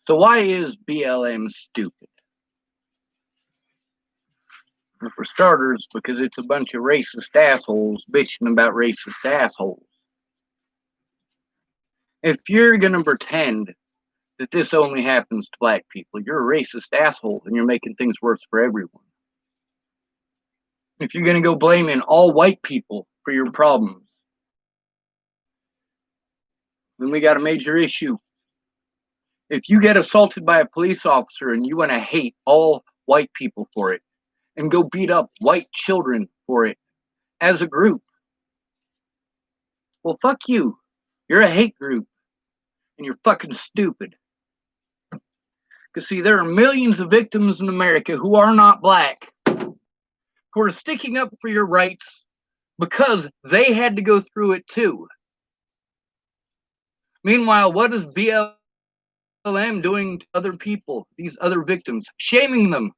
So why is BLM stupid? Well, for starters, because it's a bunch of racist assholes bitching about racist assholes. If you're going to pretend that this only happens to black people, you're a racist asshole and you're making things worse for everyone. If you're going to go blaming all white people for your problems, then we got a major issue. If you get assaulted by a police officer and you want to hate all white people for it and go beat up white children for it as a group, well, fuck you. You're a hate group and you're fucking stupid. Because, see, there are millions of victims in America who are not black, who are sticking up for your rights because they had to go through it too. Meanwhile, what is BLM doing to other people, these other victims? Shaming them,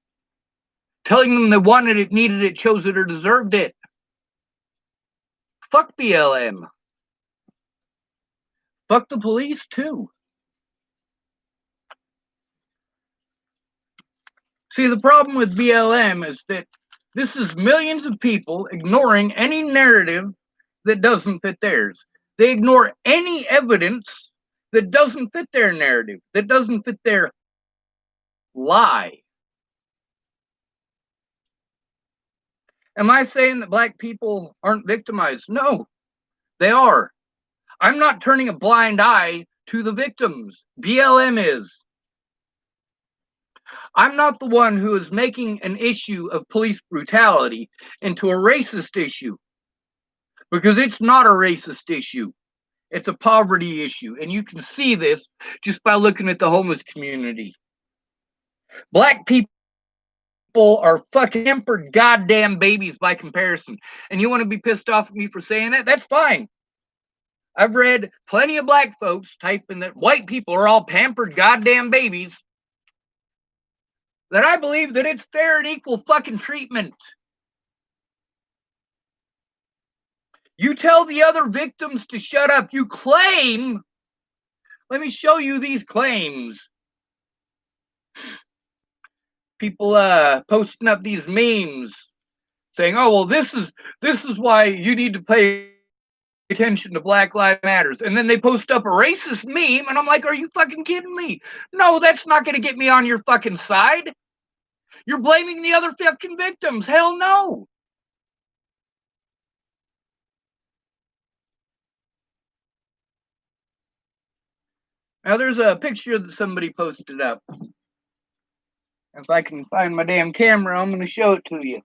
telling them they wanted it, needed it, chose it, or deserved it. Fuck BLM. Fuck the police too. See, the problem with BLM is that this is millions of people ignoring any narrative that doesn't fit theirs. They ignore any evidence that doesn't fit their narrative, that doesn't fit their lie. Am I saying that black people aren't victimized? No, they are. I'm not turning a blind eye to the victims. BLM is. I'm not the one who is making an issue of police brutality into a racist issue, because it's not a racist issue. It's a poverty issue, and you can see this just by looking at the homeless community. Black people are fucking pampered goddamn babies by comparison, and you want to be pissed off at me for saying that? That's fine. I've read plenty of black folks typing that white people are all pampered goddamn babies, that I believe that it's fair and equal fucking treatment. You tell the other victims to shut up. You claim, let me show you these claims. People posting up these memes saying, oh, well, this is why you need to pay attention to Black Lives Matters. And then they post up a racist meme, and I'm like, are you fucking kidding me? No, that's not going to get me on your fucking side. You're blaming the other fucking victims. Hell no. Now, there's a picture that somebody posted up. If I can find my damn camera, I'm going to show it to you.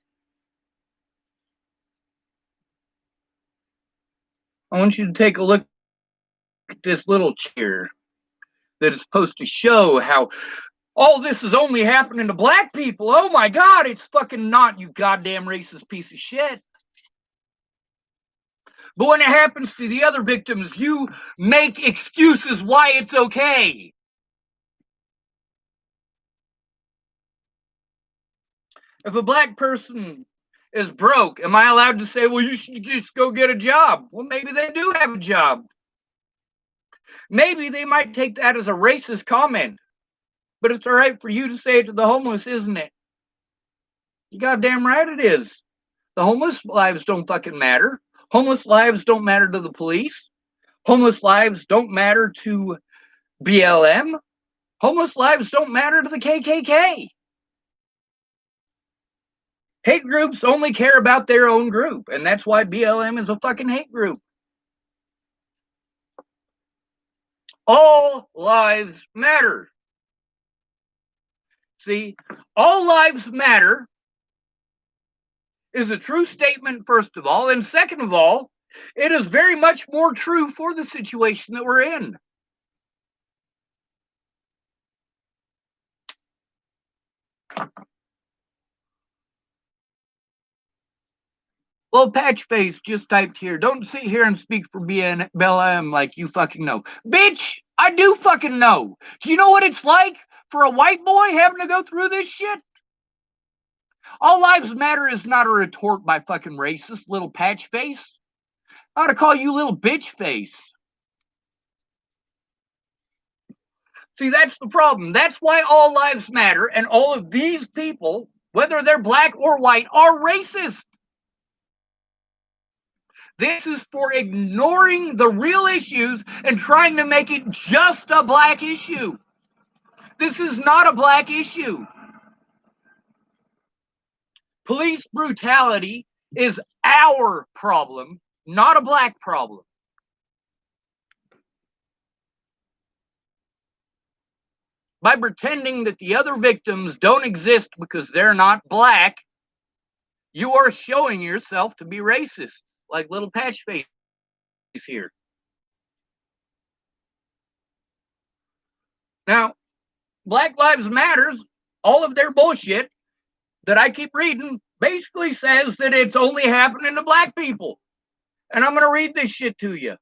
I want you to take a look at this little chair that is supposed to show how all this is only happening to black people. Oh my God, it's fucking not, you goddamn racist piece of shit. But when it happens to the other victims, you make excuses why it's okay. If a black person is broke, am I allowed to say, well, you should just go get a job? Well, maybe they do have a job. Maybe they might take that as a racist comment, but it's all right for you to say it to the homeless, isn't it? You goddamn right it is. The homeless lives don't fucking matter. Homeless lives don't matter to the police. Homeless lives don't matter to BLM. Homeless lives don't matter to the KKK. Hate groups only care about their own group, and that's why BLM is a fucking hate group. All lives matter. See, all lives matter is a true statement, first of all, and second of all, it is very much more true for the situation that we're in. Well, Patchface just typed here, don't sit here and speak for BLM like you fucking know. Bitch, I do fucking know. Do you know what it's like for a white boy having to go through this shit? All lives matter is not a retort by fucking racist little Patchface. I ought to call you little bitch face. See, that's the problem. That's why all lives matter, and all of these people, whether they're black or white, are racist. This is for ignoring the real issues and trying to make it just a black issue. This is not a black issue. Police brutality is our problem, not a black problem. By pretending that the other victims don't exist because they're not black, you are showing yourself to be racist, like little Patchface here. Now, Black Lives Matters, all of their bullshit that I keep reading basically says that it's only happening to black people. And I'm going to read this shit to you.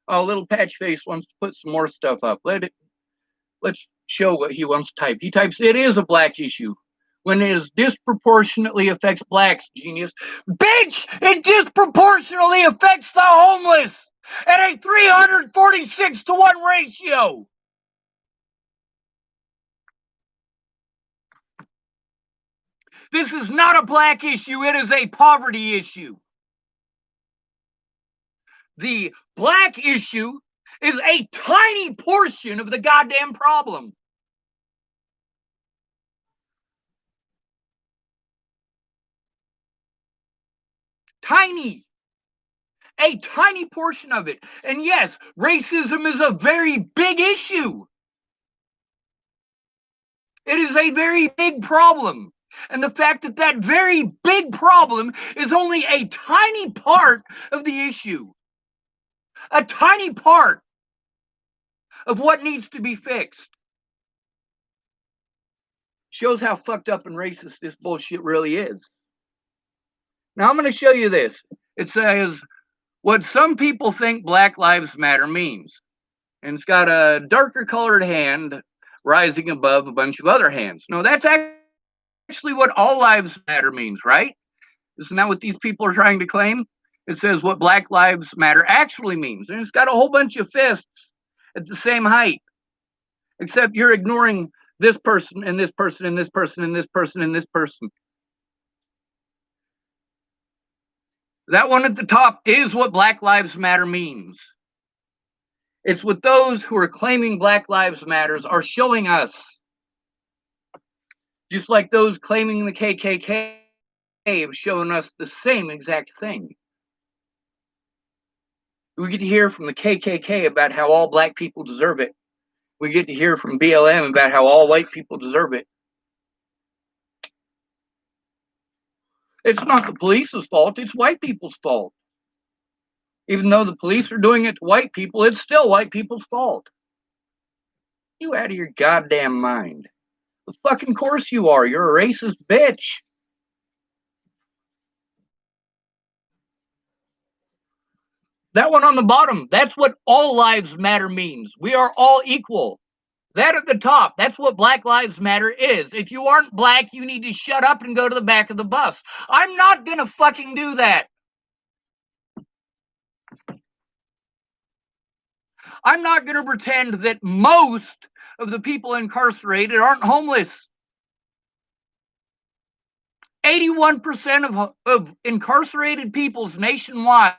Oh, little Patchface wants to put some more stuff up. Let's show what he wants to type. He types, it is a black issue when it is disproportionately affects blacks, genius. Bitch, it disproportionately affects the homeless at a 346-to-1 ratio. This is not a black issue. It is a poverty issue. The black issue is a tiny portion of the goddamn problem. Tiny. A tiny portion of it. And yes, racism is a very big issue. It is a very big problem. And the fact that that very big problem is only a tiny part of the issue, a tiny part of what needs to be fixed, shows how fucked up and racist this bullshit really is. Now I'm going to show you this. It says what some people think Black Lives Matter means. And it's got a darker colored hand rising above a bunch of other hands. No, that's actually what all lives matter means, right? Isn't that what these people are trying to claim? It says what Black Lives Matter actually means. And it's got a whole bunch of fists at the same height. Except you're ignoring this person and this person and this person and this person and this person. That one at the top is what Black Lives Matter means. It's what those who are claiming Black Lives Matters are showing us. Just like those claiming the KKK have shown us the same exact thing. We get to hear from the KKK about how all black people deserve it. We get to hear from BLM about how all white people deserve it. It's not the police's fault, it's white people's fault. Even though the police are doing it to white people, it's still white people's fault. You out of your goddamn mind. Of fucking course you are. You're a racist bitch. That one on the bottom, that's what all lives matter means. We are all equal. That at the top, that's what Black Lives Matter is. If you aren't black, you need to shut up and go to the back of the bus. I'm not gonna fucking do that. I'm not gonna pretend that most of the people incarcerated aren't homeless. 81% of incarcerated peoples nationwide,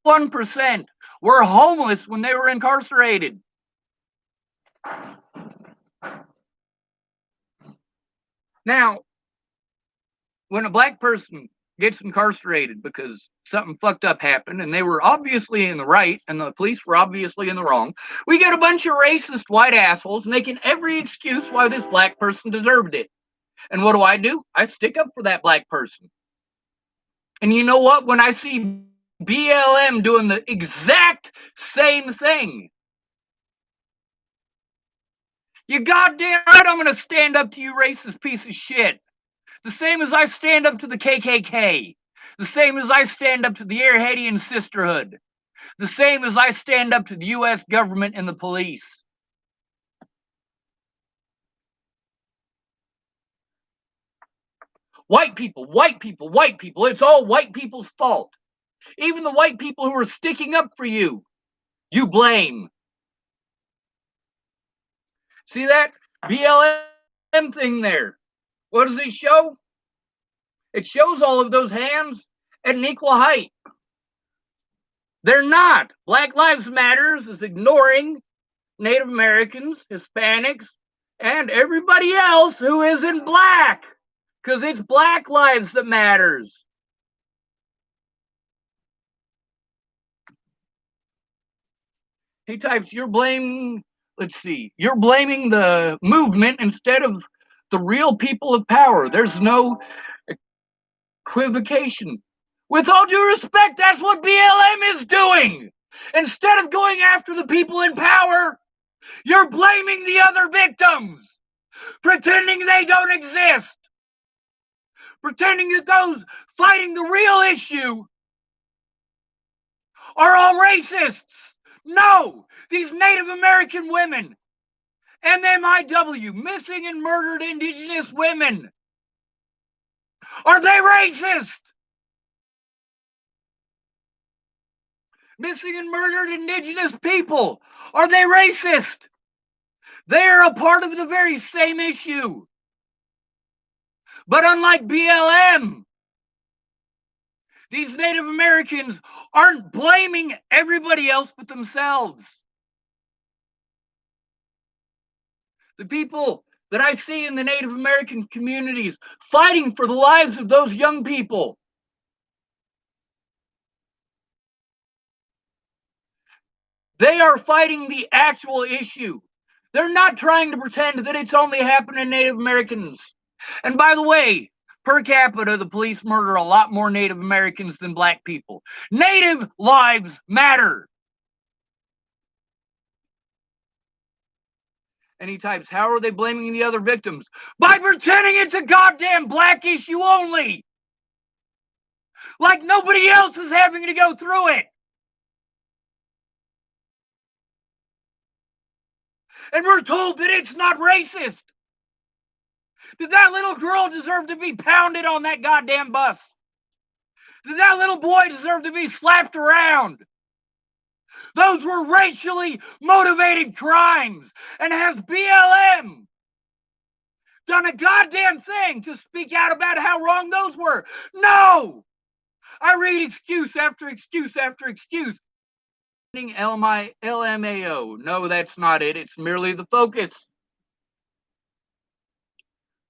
1% were homeless when they were incarcerated. Now, when a black person gets incarcerated because something fucked up happened and they were obviously in the right and the police were obviously in the wrong, we get a bunch of racist white assholes making every excuse why this black person deserved it. And what do? I stick up for that black person. And you know what? When I see BLM doing the exact same thing, you goddamn right I'm going to stand up to you racist piece of shit. The same as I stand up to the KKK. The same as I stand up to the Airheadian Sisterhood. The same as I stand up to the U.S. government and the police. White people, white people, white people. It's all white people's fault. Even the white people who are sticking up for you, you blame. See that BLM thing there? What does it show? It shows all of those hands at an equal height. They're not. Black Lives Matters is ignoring Native Americans, Hispanics, and everybody else who isn't black, because it's black lives that matters. He types, you're blaming the movement instead of the real people of power. There's no equivocation. With all due respect, that's what BLM is doing. Instead of going after the people in power, you're blaming the other victims, pretending they don't exist, pretending that those fighting the real issue are all racists. No, these Native American women, MMIW, missing and murdered Indigenous women, are they racist? Missing and murdered Indigenous people, are they racist? They're a part of the very same issue. But unlike BLM, these Native Americans aren't blaming everybody else but themselves. The people that I see in the Native American communities fighting for the lives of those young people, they are fighting the actual issue. They're not trying to pretend that it's only happened to Native Americans. And by the way, per capita, the police murder a lot more Native Americans than black people. Native lives matter. And he types, how are they blaming the other victims? By pretending it's a goddamn black issue only. Like nobody else is having to go through it. And we're told that it's not racist. Did that little girl deserve to be pounded on that goddamn bus? Did that little boy deserve to be slapped around? Those were racially motivated crimes. And has BLM done a goddamn thing to speak out about how wrong those were? No! I read excuse after excuse after excuse. LMAO. No, that's not it. It's merely the focus.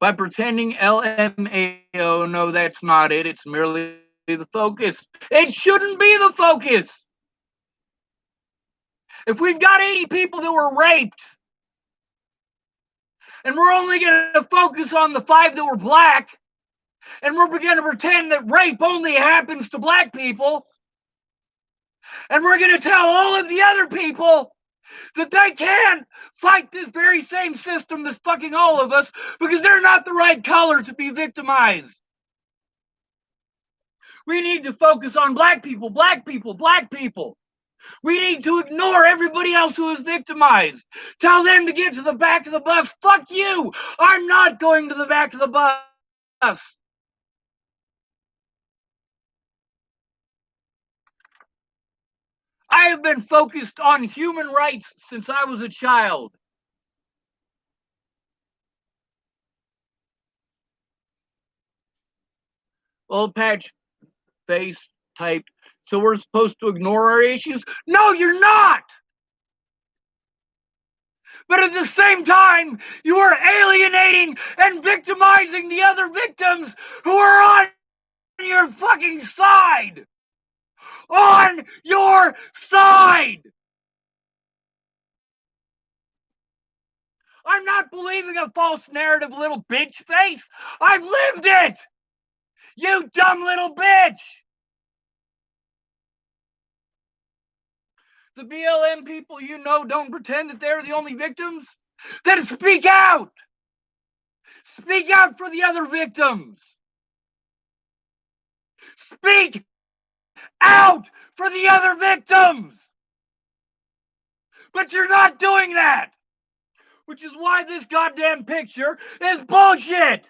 By pretending LMAO, no, that's not it. It's merely the focus. It shouldn't be the focus. If we've got 80 people that were raped, and we're only going to focus on the 5 that were black, and we're going to pretend that rape only happens to black people, and we're going to tell all of the other people that they can fight this very same system that's fucking all of us because they're not the right color to be victimized. We need to focus on black people, black people, black people. We need to ignore everybody else who is victimized. Tell them to get to the back of the bus. Fuck you. I'm not going to the back of the bus. I have been focused on human rights since I was a child. Old patch face typed, so we're supposed to ignore our issues? No, you're not! But at the same time, you are alienating and victimizing the other victims who are on your fucking side! On your side! I'm not believing a false narrative, little bitch face. I've lived it! You dumb little bitch! The BLM people you know don't pretend that they're the only victims. Then speak out! Speak out for the other victims! Speak out for the other victims! But you're not doing that! Which is why this goddamn picture is bullshit!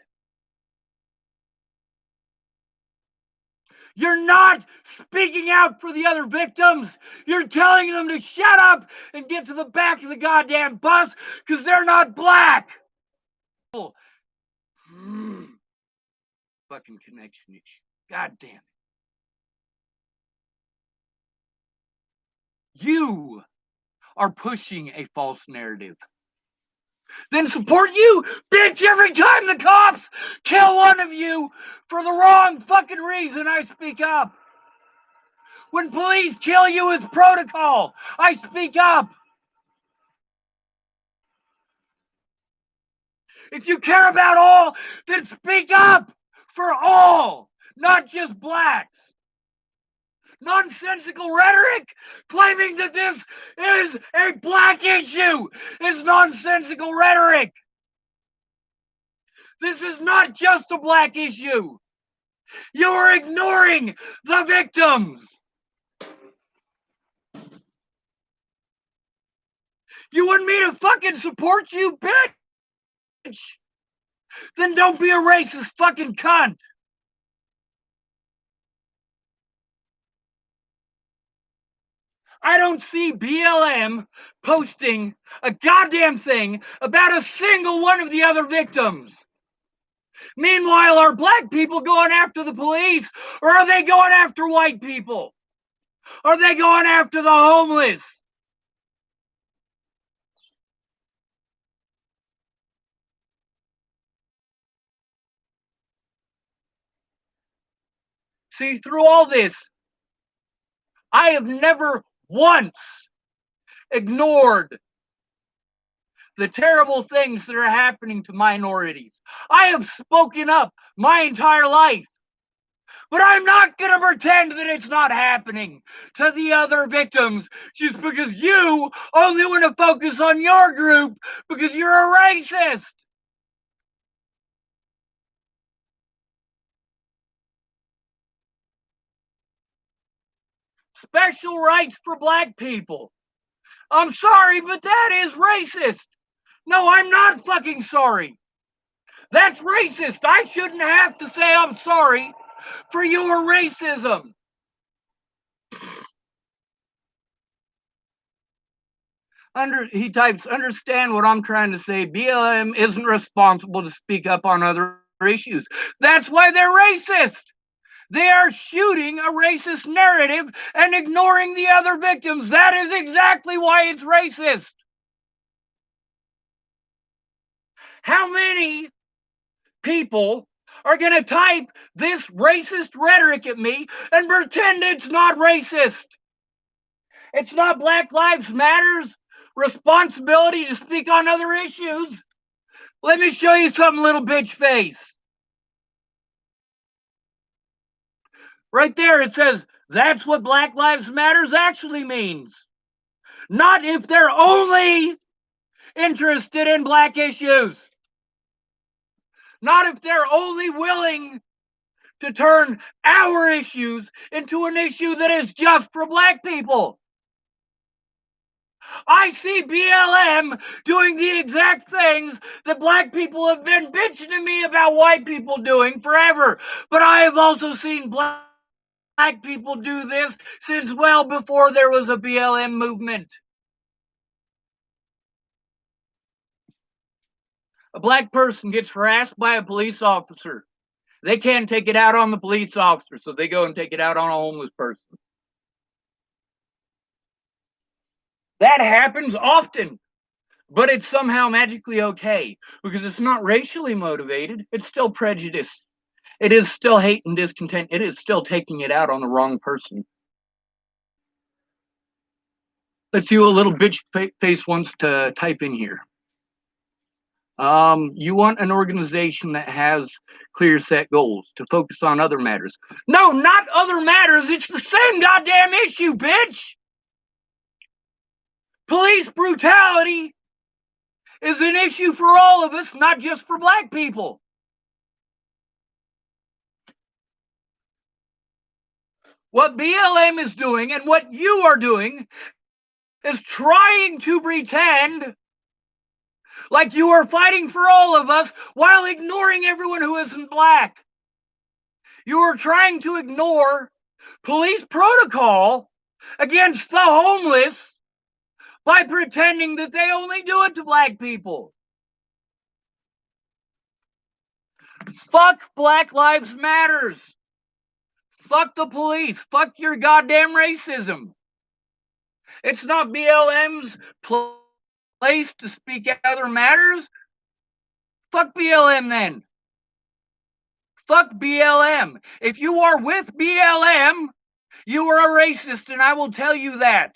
You're not speaking out for the other victims. You're telling them to shut up and get to the back of the goddamn bus because they're not black. Fucking connection issue. God damn it. You are pushing a false narrative. Then support you, bitch, every time the cops kill one of you for the wrong fucking reason. I speak up. When police kill you with protocol, I speak up. If you care about all, then speak up for all, not just blacks. Nonsensical rhetoric claiming that this is a black issue is nonsensical rhetoric. This is not just a black issue. You are ignoring the victims. You want me to fucking support you, bitch? Then don't be a racist fucking cunt. I don't see BLM posting a goddamn thing about a single one of the other victims. Meanwhile, are black people going after the police, or are they going after white people? Are they going after the homeless? See, through all this, I have never once ignored the terrible things that are happening to minorities. I have spoken up my entire life. But I'm not going to pretend that it's not happening to the other victims just because you only want to focus on your group because you're a racist. Special rights for black people. I'm sorry, but that is racist. No, I'm not fucking sorry. That's racist. I shouldn't have to say I'm sorry for your racism. He types, understand what I'm trying to say. BLM isn't responsible to speak up on other issues. That's why they're racist. They are shooting a racist narrative and ignoring the other victims. That is exactly why it's racist. How many people are going to type this racist rhetoric at me and pretend it's not racist? It's not Black Lives Matter's responsibility to speak on other issues. Let me show you something, little bitch face. Right there, it says, that's what Black Lives Matters actually means. Not if they're only interested in black issues. Not if they're only willing to turn our issues into an issue that is just for black people. I see BLM doing the exact things that black people have been bitching to me about white people doing forever. But I have also seen black people do this since well before there was a BLM movement. A black person gets harassed by a police officer. They can't take it out on the police officer, so they go and take it out on a homeless person. That happens often, but it's somehow magically okay because it's not racially motivated. It's still prejudice. It is still hate and discontent. It is still taking it out on the wrong person. Let's see what little bitch face wants to type in here. You want an organization that has clear set goals to focus on other matters. No, not other matters. It's the same goddamn issue, bitch. Police brutality is an issue for all of us, not just for black people. What BLM is doing and what you are doing is trying to pretend like you are fighting for all of us while ignoring everyone who isn't black. You are trying to ignore police protocol against the homeless by pretending that they only do it to black people. Fuck Black Lives Matters. Fuck the police. Fuck your goddamn racism. It's not BLM's place to speak out other matters. Fuck BLM then. Fuck BLM. If you are with BLM, you are a racist, and I will tell you that.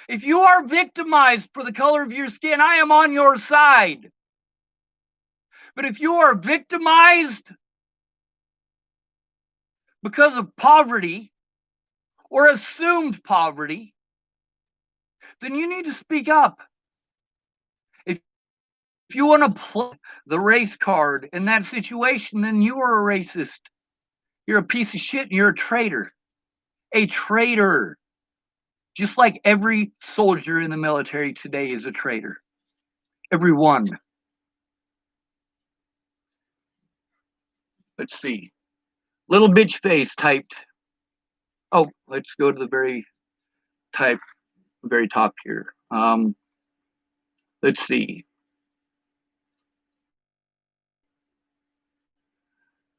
If you are victimized for the color of your skin, I am on your side. But if you are victimized because of poverty or assumed poverty, then you need to speak up. If you want to play the race card in that situation, then you are a racist. You're a piece of shit and you're a traitor. A traitor. Just like every soldier in the military today is a traitor. Every one. Let's see. Little bitch face typed. Oh, let's go to the very top here. Let's see.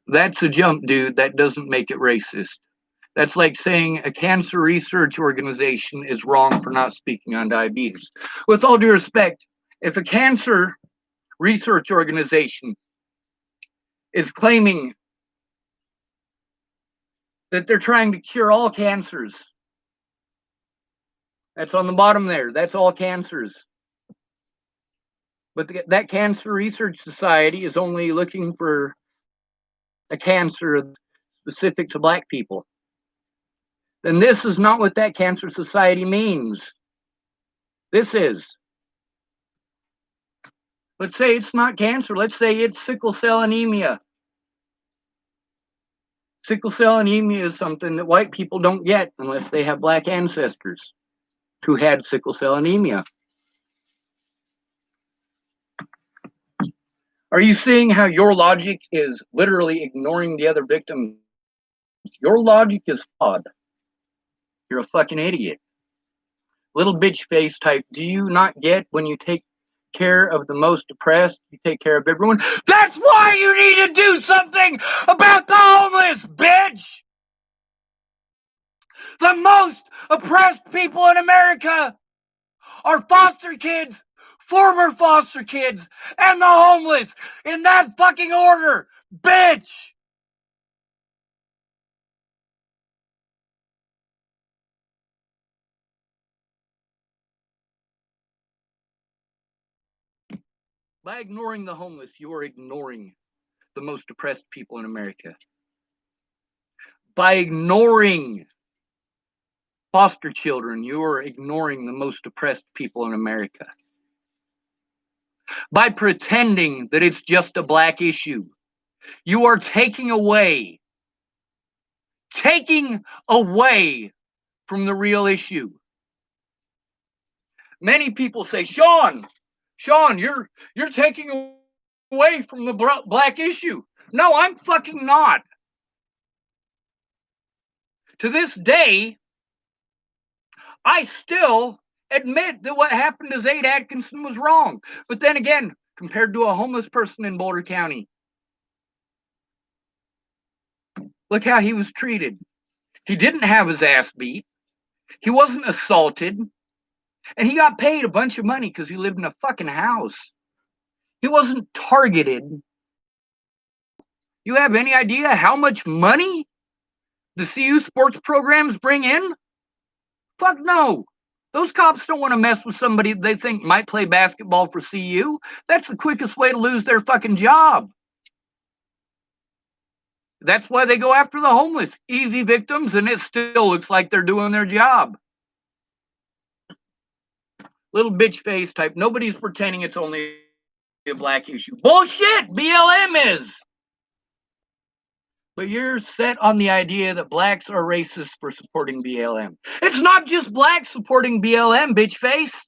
That's a jump, dude. That doesn't make it racist. That's like saying a cancer research organization is wrong for not speaking on diabetes. With all due respect, if a cancer research organization is claiming that they're trying to cure all cancers, that's on the bottom there. That's all cancers. But that Cancer Research Society is only looking for a cancer specific to black people. Then this is not what that Cancer Society means. This is. Let's say it's not cancer. Let's say it's sickle cell anemia. Sickle cell anemia is something that white people don't get unless they have black ancestors who had sickle cell anemia. Are you seeing how your logic is literally ignoring the other victims? Your logic is flawed. You're a fucking idiot. Little bitch face type, do you not get when you take care of the most oppressed, you take care of everyone? That's why you need to do something about the homeless, bitch! The most oppressed people in America are foster kids, former foster kids, and the homeless, in that fucking order, bitch! By ignoring the homeless, you are ignoring the most oppressed people in America. By ignoring foster children, you are ignoring the most oppressed people in America. By pretending that it's just a black issue, you are taking away from the real issue. Many people say, Sean, you're taking away from the black issue. No, I'm fucking not. To this day, I still admit that what happened to Zaid Atkinson was wrong. But then again, compared to a homeless person in Boulder County, look how he was treated. He didn't have his ass beat. He wasn't assaulted. And he got paid a bunch of money because he lived in a fucking house. He wasn't targeted. You have any idea how much money the CU sports programs bring in? Fuck no. Those cops don't want to mess with somebody they think might play basketball for CU. That's the quickest way to lose their fucking job. That's why they go after the homeless. Easy victims, and it still looks like they're doing their job. Little bitch face type. Nobody's pretending it's only a black issue. Bullshit! BLM is! But you're set on the idea that blacks are racist for supporting BLM. It's not just blacks supporting BLM, bitch face.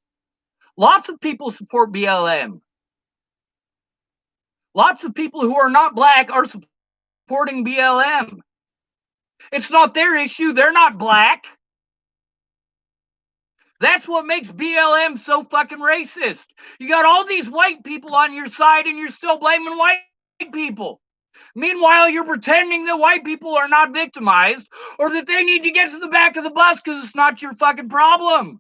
Lots of people support BLM. Lots of people who are not black are supporting BLM. It's not their issue. They're not black. That's what makes BLM so fucking racist. You got all these white people on your side and you're still blaming white people. Meanwhile, you're pretending that white people are not victimized or that they need to get to the back of the bus because it's not your fucking problem.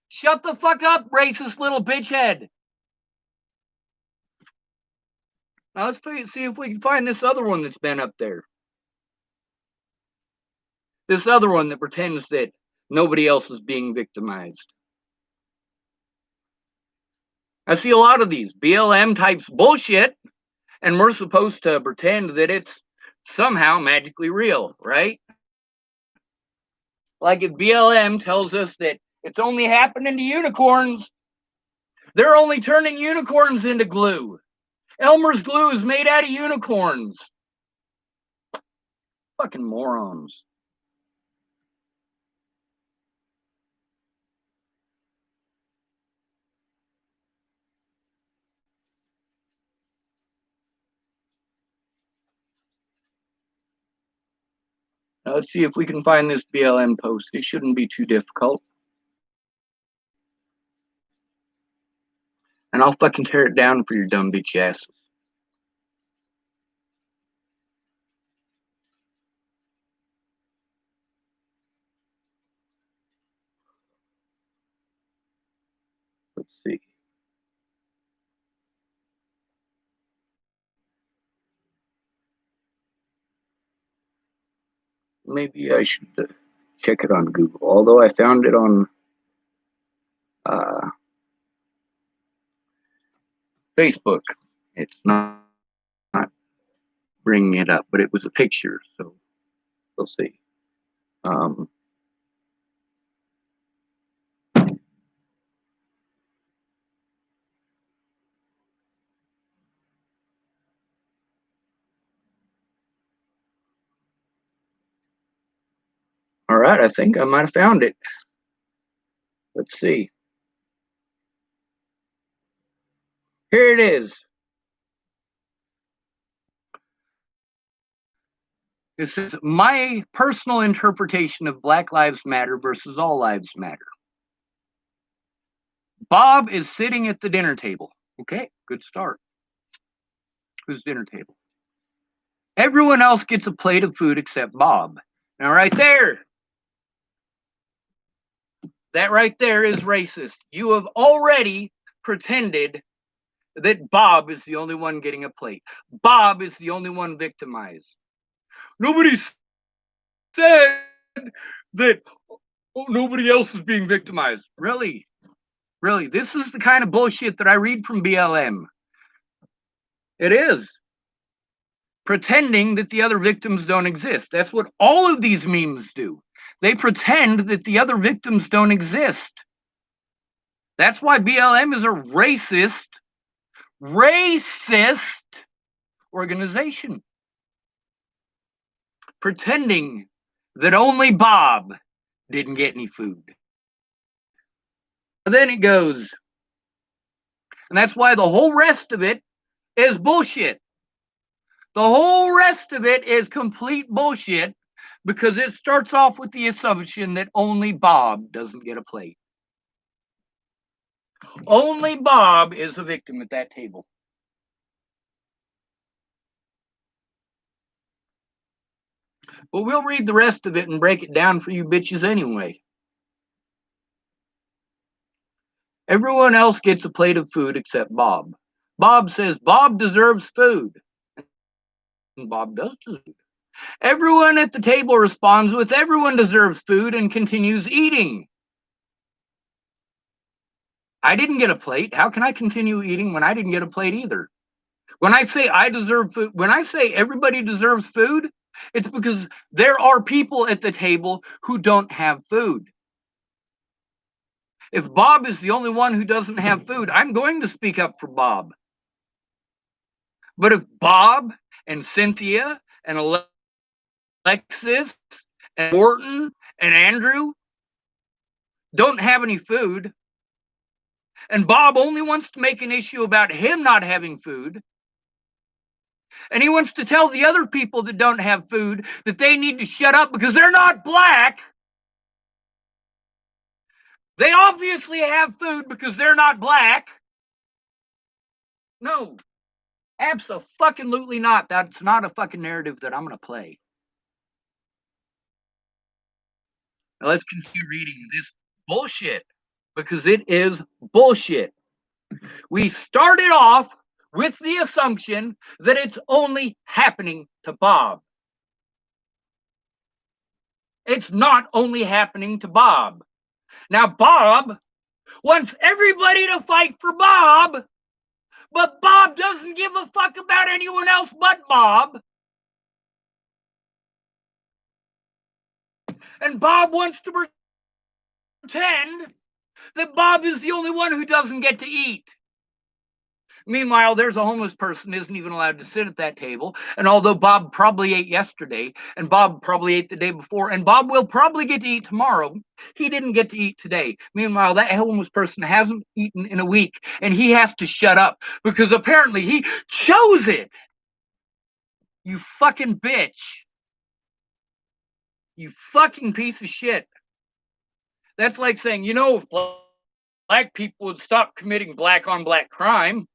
Shut the fuck up, racist little bitch head. Now let's see if we can find this other one that's been up there. This other one that pretends that nobody else is being victimized. I see a lot of these BLM types bullshit, and we're supposed to pretend that it's somehow magically real, right? Like if BLM tells us that it's only happening to unicorns, they're only turning unicorns into glue. Elmer's glue is made out of unicorns. Fucking morons. Now let's see if we can find this BLM post. It shouldn't be too difficult. And I'll fucking tear it down for your dumb bitch asses. Let's see. Maybe I should check it on Google. Although I found it on Facebook. It's not bringing it up, but it was a picture, so we'll see. All right, I think I might have found it. Let's see. Here it is. This is my personal interpretation of Black Lives Matter versus All Lives Matter. Bob is sitting at the dinner table. Okay, good start. Whose dinner table? Everyone else gets a plate of food except Bob. Now, right there, that right there is racist. You have already pretended that Bob is the only one getting a plate. Bob is the only one victimized. Nobody said that nobody else is being victimized. Really? Really? This is the kind of bullshit that I read from BLM. It is. Pretending that the other victims don't exist. That's what all of these memes do. They pretend that the other victims don't exist. That's why BLM is a racist organization. Pretending that only Bob didn't get any food. And then it goes. And that's why the whole rest of it is bullshit. The whole rest of it is complete bullshit because it starts off with the assumption that only Bob doesn't get a plate. Only Bob is a victim at that table. But we'll read the rest of it and break it down for you bitches anyway. Everyone else gets a plate of food except Bob. Bob says Bob deserves food. And Bob does deserve food. Everyone at the table responds with everyone deserves food and continues eating. I didn't get a plate. How can I continue eating when I didn't get a plate either? When I say I deserve food, when I say everybody deserves food, it's because there are people at the table who don't have food. If Bob is the only one who doesn't have food, I'm going to speak up for Bob. But if Bob and Cynthia and Alexis and Morton and Andrew don't have any food, and Bob only wants to make an issue about him not having food, And he wants to tell the other people that don't have food that they need to shut up because they're not black. They obviously have food because they're not black. No, absolutely not. That's not a fucking narrative that I'm going to play. Now let's continue reading this bullshit because it is bullshit. We started off with the assumption that it's only happening to Bob. It's not only happening to Bob. Now, Bob wants everybody to fight for Bob, but Bob doesn't give a fuck about anyone else but Bob. And Bob wants to pretend that Bob is the only one who doesn't get to eat. Meanwhile, there's a homeless person who isn't even allowed to sit at that table. And although Bob probably ate yesterday, and Bob probably ate the day before, and Bob will probably get to eat tomorrow, he didn't get to eat today. Meanwhile, that homeless person hasn't eaten in a week, and he has to shut up because apparently he chose it. You fucking bitch. You fucking piece of shit. That's like saying, you know, if black people would stop committing black on black crime.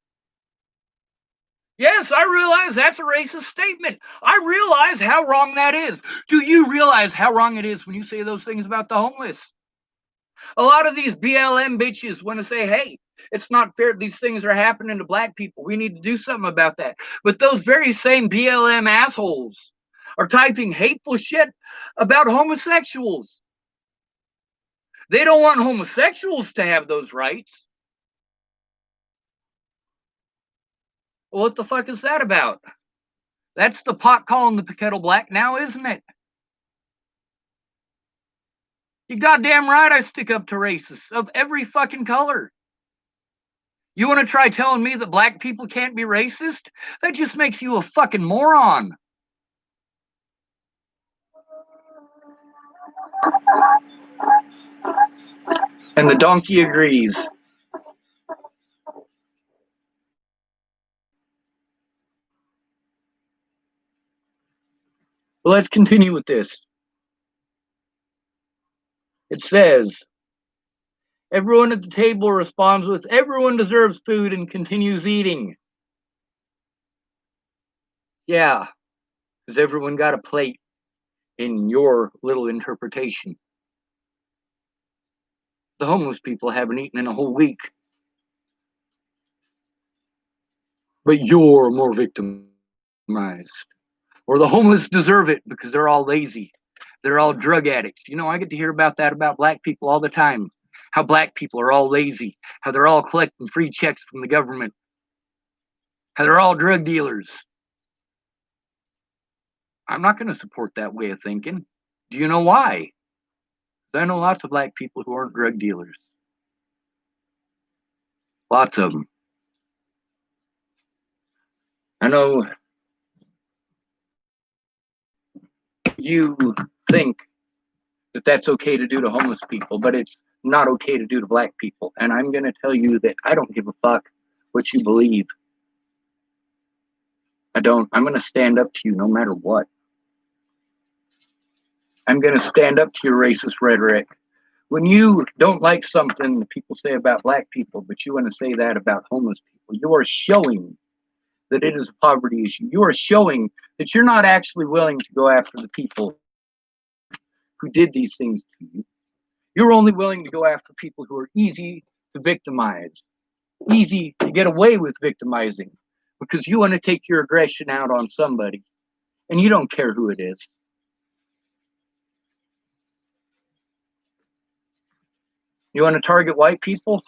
Yes, I realize that's a racist statement. I realize how wrong that is. Do you realize how wrong it is when you say those things about the homeless? A lot of these BLM bitches want to say, hey, it's not fair these things are happening to black people. We need to do something about that. But those very same BLM assholes are typing hateful shit about homosexuals. They don't want homosexuals to have those rights. Well, what the fuck is that about? That's the pot calling the kettle black now, isn't it? You goddamn right I stick up to racists of every fucking color. You want to try telling me that black people can't be racist? That just makes you a fucking moron. And the donkey agrees. Well, let's continue with this. It says, everyone at the table responds with, everyone deserves food, and continues eating. Yeah, because everyone got a plate in your little interpretation. The homeless people haven't eaten in a whole week. But you're more victimized. Or the homeless deserve it because they're all lazy. They're all drug addicts. You know, I get to hear about that about black people all the time. How black people are all lazy. How they're all collecting free checks from the government. How they're all drug dealers. I'm not going to support that way of thinking. Do you know why? I know lots of black people who aren't drug dealers. Lots of them. I know you think that that's okay to do to homeless people, but it's not okay to do to black people. And I'm going to tell you that I don't give a fuck what you believe. I don't. I'm going to stand up to you no matter what. I'm going to stand up to your racist rhetoric. When you don't like something that people say about black people, but you want to say that about homeless people, you are showing that it is a poverty issue. You are showing that you're not actually willing to go after the people who did these things to you. You're only willing to go after people who are easy to victimize, easy to get away with victimizing, because you want to take your aggression out on somebody, and you don't care who it is. You want to target white people?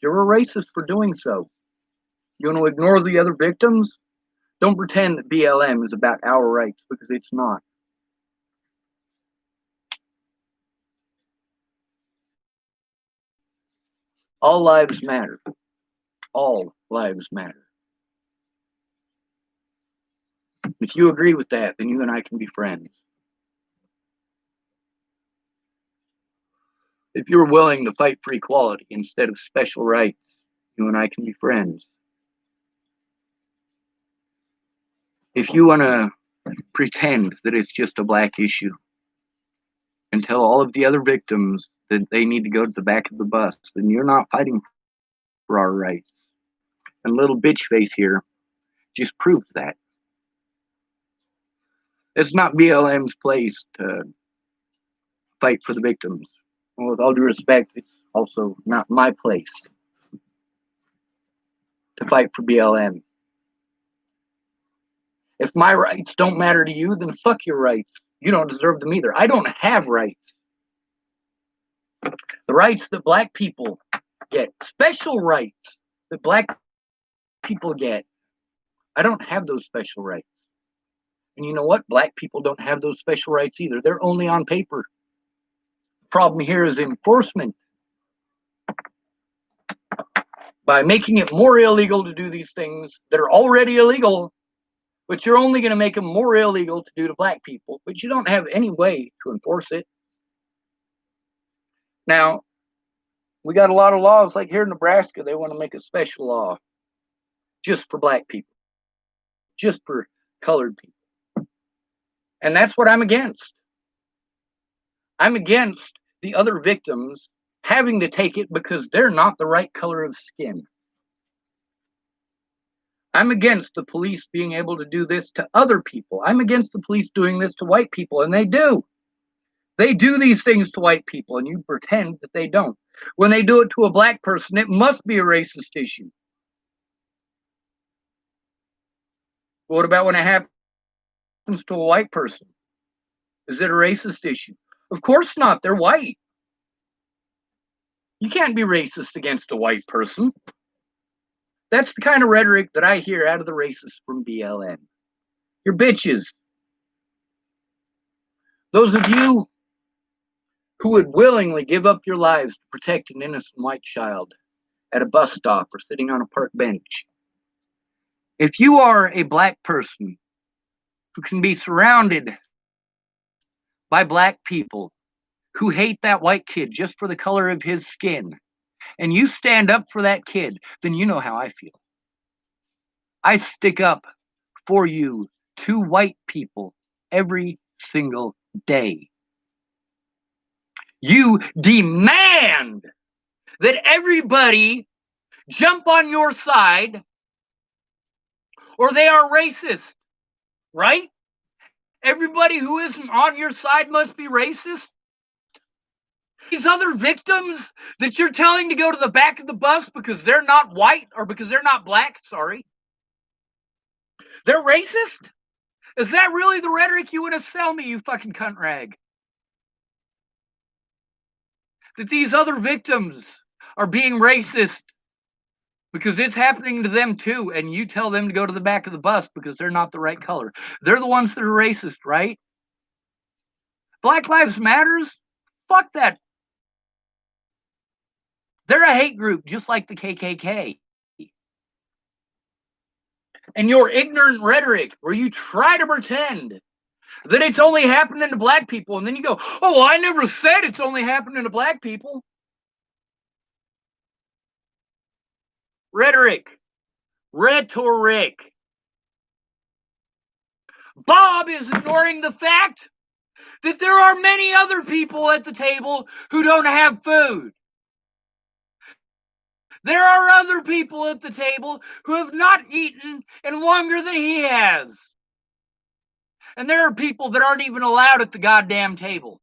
You're a racist for doing so. You want to ignore the other victims? Don't pretend that BLM is about our rights, because it's not. All lives matter. All lives matter. If you agree with that, then you and I can be friends. If you're willing to fight for equality instead of special rights, you and I can be friends. If you want to pretend that it's just a black issue and tell all of the other victims that they need to go to the back of the bus, then you're not fighting for our rights. And little bitch face here just proves that. It's not BLM's place to fight for the victims. And with all due respect, it's also not my place to fight for BLM. If my rights don't matter to you, then fuck your rights. You don't deserve them either. I don't have rights. The rights that black people get, special rights that black people get, I don't have those special rights. And you know what? Black people don't have those special rights either. They're only on paper. The problem here is enforcement. By making it more illegal to do these things that are already illegal, but you're only going to make them more illegal to do to black people, but you don't have any way to enforce it. Now, we got a lot of laws, like here in Nebraska, they want to make a special law just for black people, just for colored people. And that's what I'm against. I'm against the other victims having to take it because they're not the right color of skin. I'm against the police being able to do this to other people. I'm against the police doing this to white people, and they do. They do these things to white people, and you pretend that they don't. When they do it to a black person, it must be a racist issue. What about when it happens to a white person? Is it a racist issue? Of course not. They're white. You can't be racist against a white person. That's the kind of rhetoric that I hear out of the racists from BLM. You're bitches. Those of you who would willingly give up your lives to protect an innocent white child at a bus stop or sitting on a park bench. If you are a black person who can be surrounded by black people who hate that white kid just for the color of his skin, and you stand up for that kid, then you know how I feel. I stick up for you to white people every single day. You demand that everybody jump on your side or they are racist, right? Everybody who isn't on your side must be racist. These other victims that you're telling to go to the back of the bus because they're not white or because they're not black, sorry, they're racist? Is that really the rhetoric you want to sell me, you fucking cunt rag? That these other victims are being racist because it's happening to them too, and you tell them to go to the back of the bus because they're not the right color. They're the ones that are racist, right? Black Lives Matters? Fuck that. They're a hate group, just like the KKK. And your ignorant rhetoric, where you try to pretend that it's only happening to black people, and then you go, oh, well, I never said it's only happening to black people. Rhetoric. Bob is ignoring the fact that there are many other people at the table who don't have food. There are other people at the table who have not eaten in longer than he has. And there are people that aren't even allowed at the goddamn table.